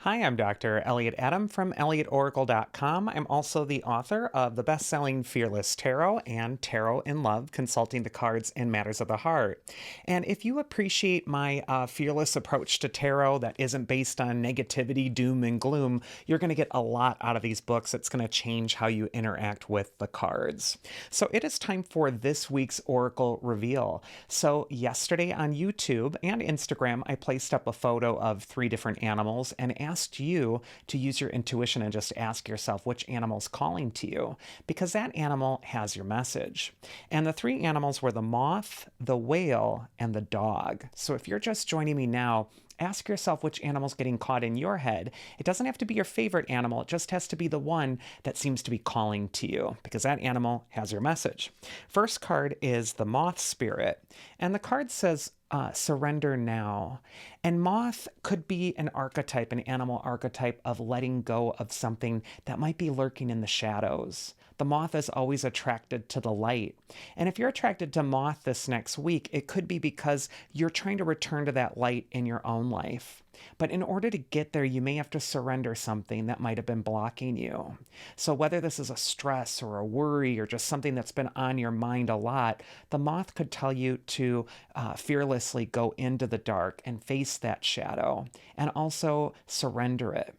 Hi, I'm Dr. Elliot Adam from ElliotOracle.com. I'm also the author of the best-selling Fearless Tarot and Tarot in Love, Consulting the Cards in Matters of the Heart. And if you appreciate my fearless approach to tarot that isn't based on negativity, doom, and gloom, you're going to get a lot out of these books. It's going to change how you interact with the cards. So it is time for this week's Oracle reveal. So yesterday on YouTube and Instagram, I placed up a photo of 3 different animals and asked you to use your intuition and just ask yourself which animal's calling to you, because that animal has your message. And the 3 animals were the moth, the whale, and the dog. So if you're just joining me now, ask yourself which animal's getting caught in your head. It doesn't have to be your favorite animal, it just has to be the one that seems to be calling to you, because that animal has your message. First card is the moth spirit, and the card says, surrender now. And moth could be an archetype, an animal archetype of letting go of something that might be lurking in the shadows. The moth is always attracted to the light. And if you're attracted to moth this next week, it could be because you're trying to return to that light in your own life. But in order to get there, you may have to surrender something that might have been blocking you. So whether this is a stress or a worry or just something that's been on your mind a lot, the moth could tell you to fearlessly go into the dark and face that shadow and also surrender it.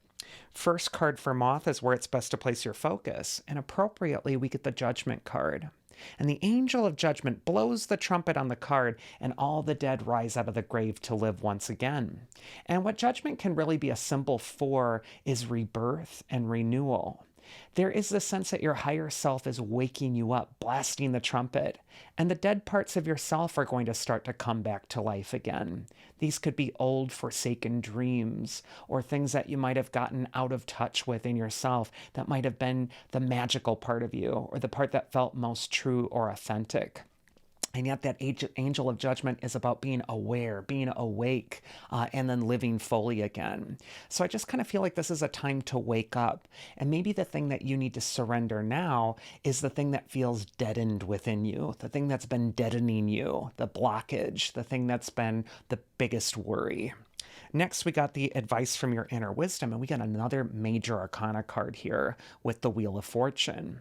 First card for moth is where it's best to place your focus, and appropriately we get the judgment card. And the angel of judgment blows the trumpet on the card, and all the dead rise out of the grave to live once again. And what judgment can really be a symbol for is rebirth and renewal. There is the sense that your higher self is waking you up, blasting the trumpet, and the dead parts of yourself are going to start to come back to life again. These could be old, forsaken dreams, or things that you might have gotten out of touch with in yourself that might have been the magical part of you, or the part that felt most true or authentic. And yet that angel of judgment is about being aware, being awake, and then living fully again. So I just kind of feel like this is a time to wake up. And maybe the thing that you need to surrender now is the thing that feels deadened within you, the thing that's been deadening you, the blockage, the thing that's been the biggest worry. Next, we got the advice from your inner wisdom, and we got another major arcana card here with the Wheel of Fortune.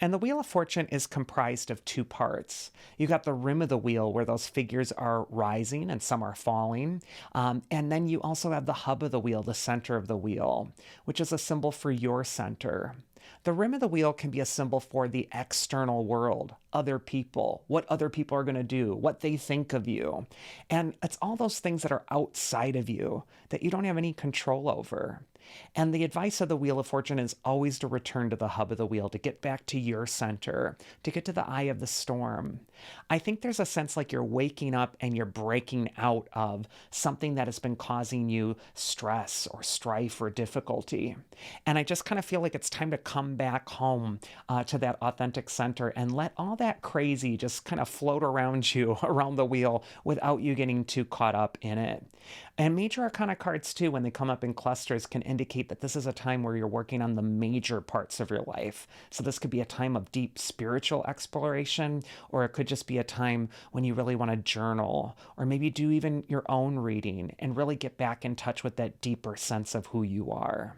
And the Wheel of Fortune is comprised of 2 parts. You got the rim of the wheel where those figures are rising and some are falling. And then you also have the hub of the wheel, the center of the wheel, which is a symbol for your center. The rim of the wheel can be a symbol for the external world, other people, what other people are going to do, what they think of you. And it's all those things that are outside of you that you don't have any control over. And the advice of the Wheel of Fortune is always to return to the hub of the wheel, to get back to your center, to get to the eye of the storm. I think there's a sense like you're waking up and you're breaking out of something that has been causing you stress or strife or difficulty. And I just kind of feel like it's time to come back home to that authentic center and let all that crazy just kind of float around you, around the wheel, without you getting too caught up in it. And major arcana cards, too, when they come up in clusters, can indicate that this is a time where you're working on the major parts of your life. So this could be a time of deep spiritual exploration, or it could just be a time when you really want to journal, or maybe do even your own reading and really get back in touch with that deeper sense of who you are.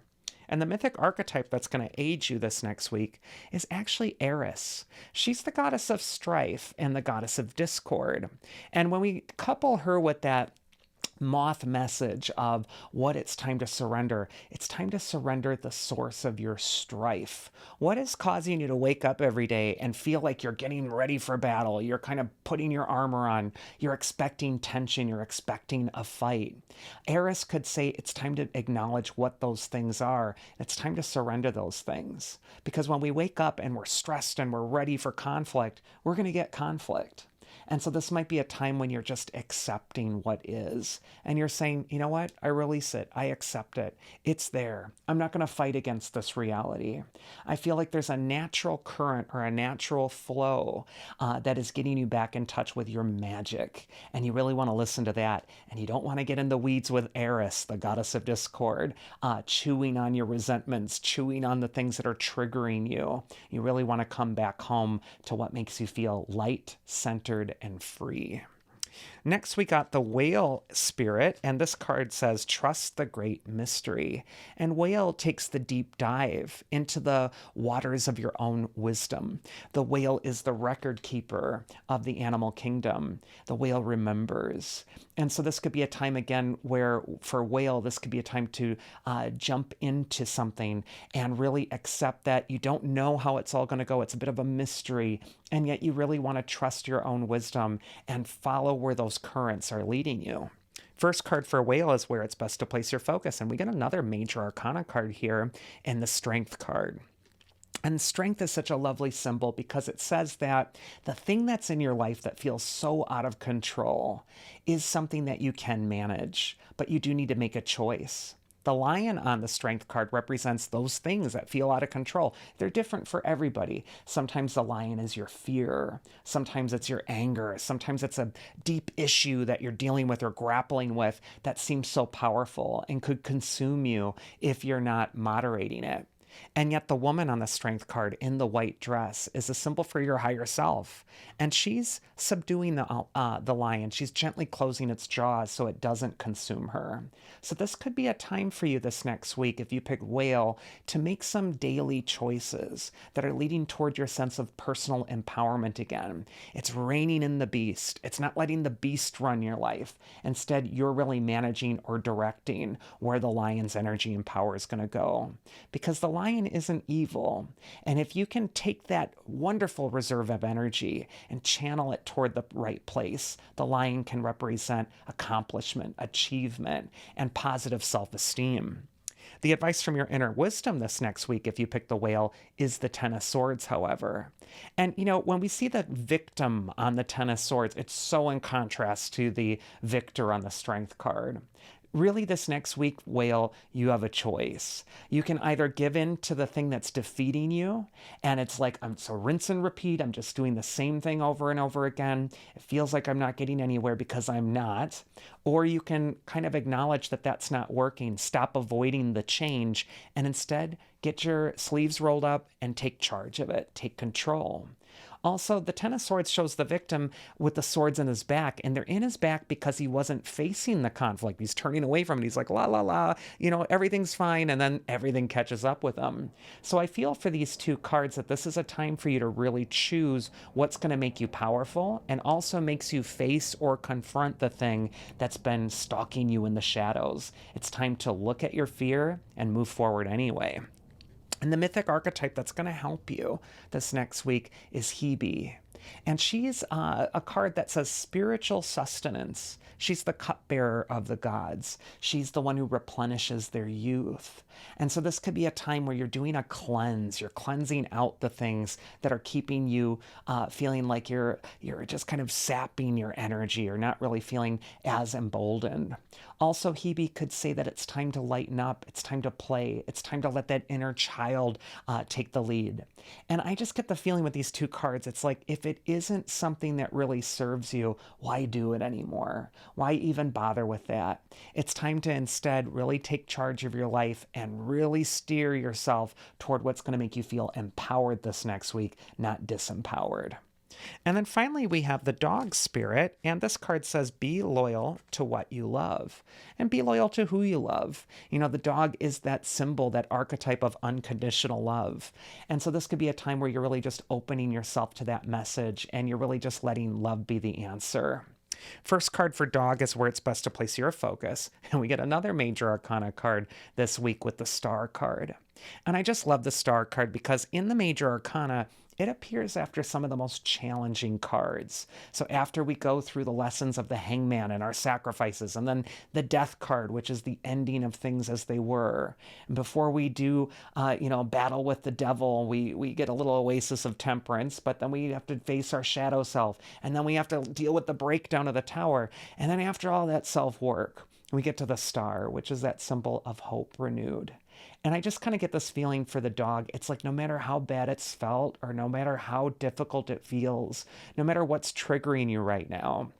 And the mythic archetype that's going to aid you this next week is actually Eris. She's the goddess of strife and the goddess of discord. And when we couple her with that moth message of what it's time to surrender. It's time to surrender the source of your strife. What is causing you to wake up every day and feel like you're getting ready for battle? You're kind of putting your armor on. You're expecting tension. You're expecting a fight. Eris could say it's time to acknowledge what those things are. It's time to surrender those things. Because when we wake up and we're stressed and we're ready for conflict, we're going to get conflict. And so this might be a time when you're just accepting what is. And you're saying, you know what? I release it. I accept it. It's there. I'm not going to fight against this reality. I feel like there's a natural current or a natural flow that is getting you back in touch with your magic. And you really want to listen to that. And you don't want to get in the weeds with Eris, the goddess of discord, chewing on your resentments, chewing on the things that are triggering you. You really want to come back home to what makes you feel light, centered, and free. Next, we got the whale spirit, and this card says, trust the great mystery. And whale takes the deep dive into the waters of your own wisdom. The whale is the record keeper of the animal kingdom. The whale remembers. And so this could be a time again where for whale, this could be a time to jump into something and really accept that you don't know how it's all going to go. It's a bit of a mystery. And yet you really want to trust your own wisdom and follow where those currents are leading you. First card for whale is where it's best to place your focus. And we get another major arcana card here in the strength card. And strength is such a lovely symbol because it says that the thing that's in your life that feels so out of control is something that you can manage, but you do need to make a choice. The lion on the strength card represents those things that feel out of control. They're different for everybody. Sometimes the lion is your fear. Sometimes it's your anger. Sometimes it's a deep issue that you're dealing with or grappling with that seems so powerful and could consume you if you're not moderating it. And yet the woman on the strength card in the white dress is a symbol for your higher self. And she's subduing the lion. She's gently closing its jaws so it doesn't consume her. So this could be a time for you this next week, if you pick whale, to make some daily choices that are leading toward your sense of personal empowerment again. It's reining in the beast. It's not letting the beast run your life. Instead, you're really managing or directing where the lion's energy and power is going to go. Because the lion isn't evil. And if you can take that wonderful reserve of energy and channel it toward the right place, the lion can represent accomplishment, achievement, and positive self-esteem. The advice from your inner wisdom this next week, if you pick the whale, is the Ten of Swords, however. And, when we see the victim on the Ten of Swords, it's so in contrast to the victor on the Strength card. Really, this next week, whale, you have a choice. You can either give in to the thing that's defeating you, and it's like, I'm so rinse and repeat. I'm just doing the same thing over and over again. It feels like I'm not getting anywhere because I'm not. Or you can kind of acknowledge that that's not working, stop avoiding the change, and instead get your sleeves rolled up and take charge of it, take control. Also, the Ten of Swords shows the victim with the swords in his back, and they're in his back because he wasn't facing the conflict. He's turning away from it. He's like, la, la, la, everything's fine, and then everything catches up with him. So I feel for these two cards that this is a time for you to really choose what's going to make you powerful and also makes you face or confront the thing that's been stalking you in the shadows. It's time to look at your fear and move forward anyway. And the mythic archetype that's going to help you this next week is Hebe. And she's a card that says spiritual sustenance. She's the cupbearer of the gods. She's the one who replenishes their youth. And so this could be a time where you're doing a cleanse. You're cleansing out the things that are keeping you feeling like you're just kind of sapping your energy or not really feeling as emboldened. Also, Hebe could say that it's time to lighten up. It's time to play. It's time to let that inner child take the lead. And I just get the feeling with these two cards, it's like if it isn't something that really serves you, why do it anymore? Why even bother with that? It's time to instead really take charge of your life and really steer yourself toward what's going to make you feel empowered this next week, not disempowered. And then finally, we have the dog spirit, and this card says, be loyal to what you love, and be loyal to who you love. The dog is that symbol, that archetype of unconditional love. And so this could be a time where you're really just opening yourself to that message, and you're really just letting love be the answer. First card for dog is where it's best to place your focus. And we get another major arcana card this week with the star card. And I just love the star card because in the major arcana, it appears after some of the most challenging cards. So after we go through the lessons of the hangman and our sacrifices, and then the death card, which is the ending of things as they were. And before we do, battle with the devil, we get a little oasis of temperance, but then we have to face our shadow self. And then we have to deal with the breakdown of the tower. And then after all that self-work, we get to the star, which is that symbol of hope renewed. And I just kind of get this feeling for the dog. It's like no matter how bad it's felt or no matter how difficult it feels, no matter what's triggering you right now,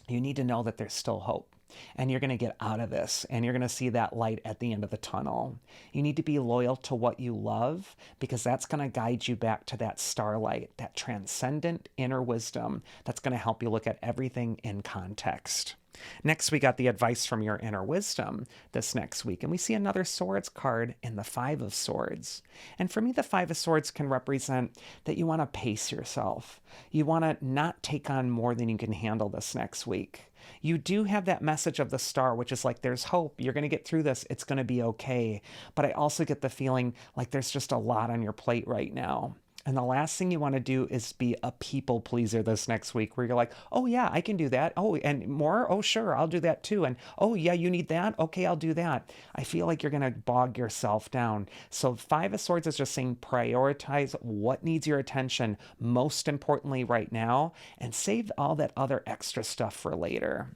you need to know that there's still hope. and you're going to get out of this, and you're going to see that light at the end of the tunnel. You need to be loyal to what you love, because that's going to guide you back to that starlight, that transcendent inner wisdom that's going to help you look at everything in context. Next, we got the advice from your inner wisdom this next week, and we see another swords card in the Five of Swords. And for me, the Five of Swords can represent that you want to pace yourself. You want to not take on more than you can handle this next week. You do have that message of the star, which is like, there's hope. You're going to get through this. It's going to be okay. But I also get the feeling like there's just a lot on your plate right now. And the last thing you want to do is be a people pleaser this next week, where you're like, oh yeah, I can do that. Oh, and more? Oh, sure, I'll do that too. And oh yeah, you need that? Okay, I'll do that. I feel like you're going to bog yourself down. So Five of Swords is just saying prioritize what needs your attention most importantly right now, and save all that other extra stuff for later.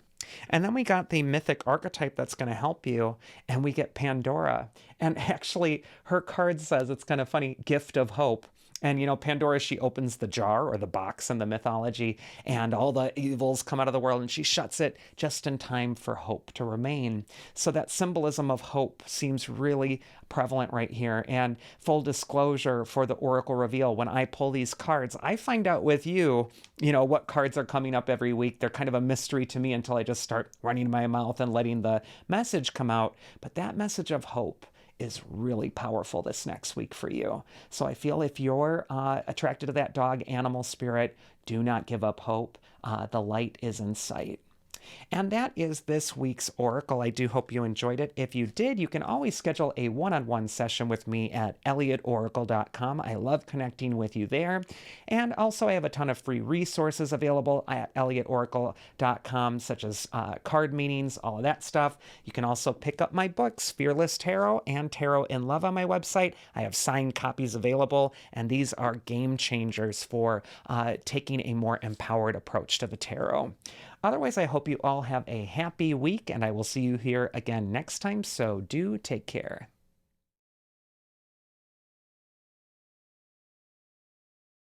And then we got the mythic archetype that's going to help you, and we get Pandora. And actually, her card says, it's kind of funny, gift of hope. And, Pandora, she opens the jar or the box in the mythology, and all the evils come out of the world, and she shuts it just in time for hope to remain. So that symbolism of hope seems really prevalent right here. And full disclosure for the Oracle Reveal, when I pull these cards, I find out with you, what cards are coming up every week. They're kind of a mystery to me until I just start running my mouth and letting the message come out. But that message of hope is really powerful this next week for you. So I feel if you're attracted to that dog animal spirit, do not give up hope. The light is in sight. And that is this week's Oracle. I do hope you enjoyed it. If you did, you can always schedule a one-on-one session with me at elliotoracle.com. I love connecting with you there. And also, I have a ton of free resources available at elliotoracle.com, such as card meetings, all of that stuff. You can also pick up my books, Fearless Tarot and Tarot in Love, on my website. I have signed copies available, and these are game changers for taking a more empowered approach to the tarot. Otherwise, I hope you all have a happy week, and I will see you here again next time, so do take care.